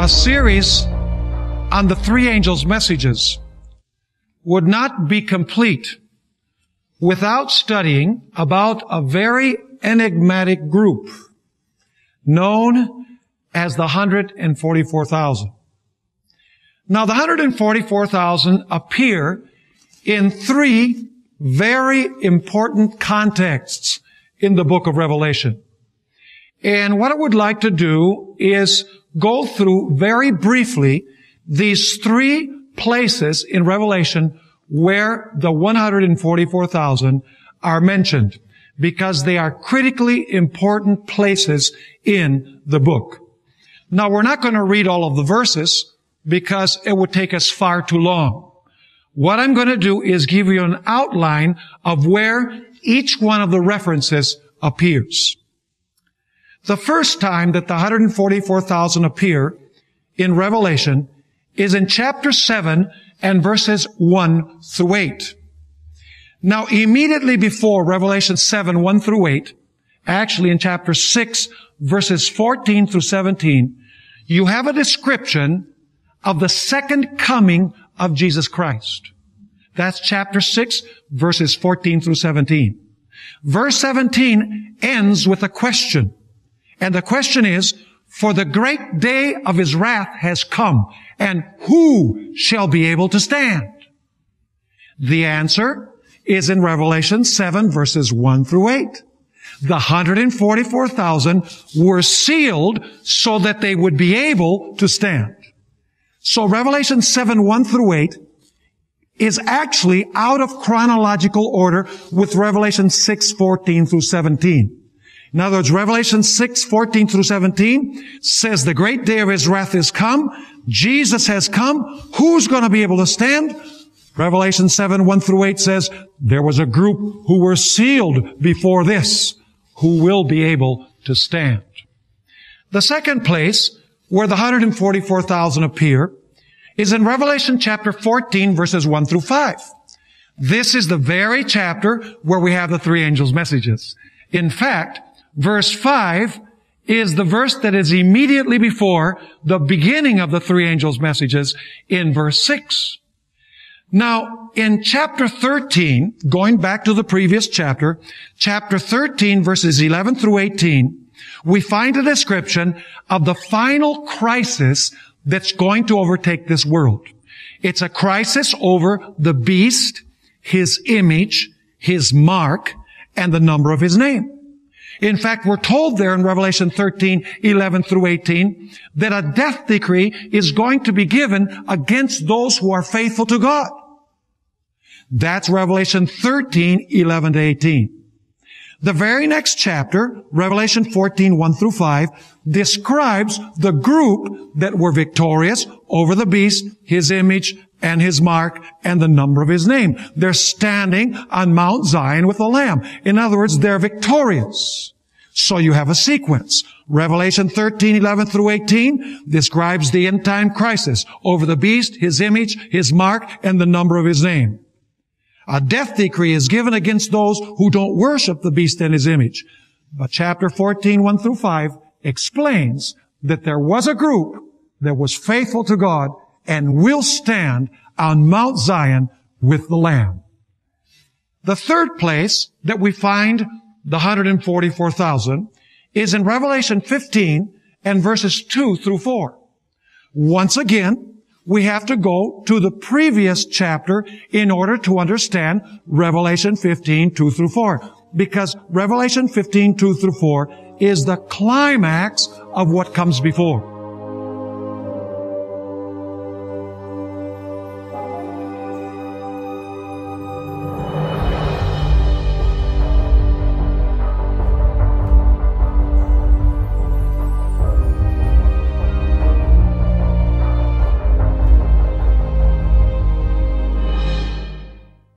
A series on the three angels' messages would not be complete without studying about a very enigmatic group known as the 144,000. Now, the 144,000 appear in three very important contexts in the book of Revelation. And what I would like to do is go through very briefly these three places in Revelation where the 144,000 are mentioned, because they are critically important places in the book. Now, we're not going to read all of the verses because it would take us far too long. What I'm going to do is give you an outline of where each one of the references appears. The first time that the 144,000 appear in Revelation is in chapter 7 and verses 1 through 8. Now, immediately before Revelation 7, 1 through 8, actually in chapter 6, verses 14 through 17, you have a description of the second coming of Jesus Christ. That's chapter 6, verses 14 through 17. Verse 17 ends with a question. And the question is, for the great day of his wrath has come, and who shall be able to stand? The answer is in Revelation 7, verses 1 through 8. The 144,000 were sealed so that they would be able to stand. So Revelation 7, 1 through 8 is actually out of chronological order with Revelation 6, 14 through 17. In other words, Revelation 6, 14 through 17 says the great day of his wrath is come. Jesus has come. Who's going to be able to stand? Revelation 7, 1 through 8 says there was a group who were sealed before this, who will be able to stand. The second place where the 144,000 appear is in Revelation chapter 14, verses 1 through 5. This is the very chapter where we have the three angels' messages. In fact, verse 5 is the verse that is immediately before the beginning of the three angels' messages in verse 6. Now, in chapter 13, going back to the previous chapter, chapter 13, verses 11 through 18, we find a description of the final crisis that's going to overtake this world. It's a crisis over the beast, his image, his mark, and the number of his name. In fact, we're told there in Revelation 13, 11 through 18, that a death decree is going to be given against those who are faithful to God. That's Revelation 13, 11 to 18. The very next chapter, Revelation 14, 1 through 5, describes the group that were victorious over the beast, his image, and his mark, and the number of his name. They're standing on Mount Zion with the Lamb. In other words, they're victorious. So you have a sequence. Revelation 13, 11 through 18 describes the end time crisis over the beast, his image, his mark, and the number of his name. A death decree is given against those who don't worship the beast and his image. But chapter 14, 1 through 5 explains that there was a group that was faithful to God and will stand on Mount Zion with the Lamb. The third place that we find the 144,000 is in Revelation 15 and verses 2 through 4. Once again, we have to go to the previous chapter in order to understand Revelation 15, 2 through 4. Because Revelation 15, 2 through 4 is the climax of what comes before.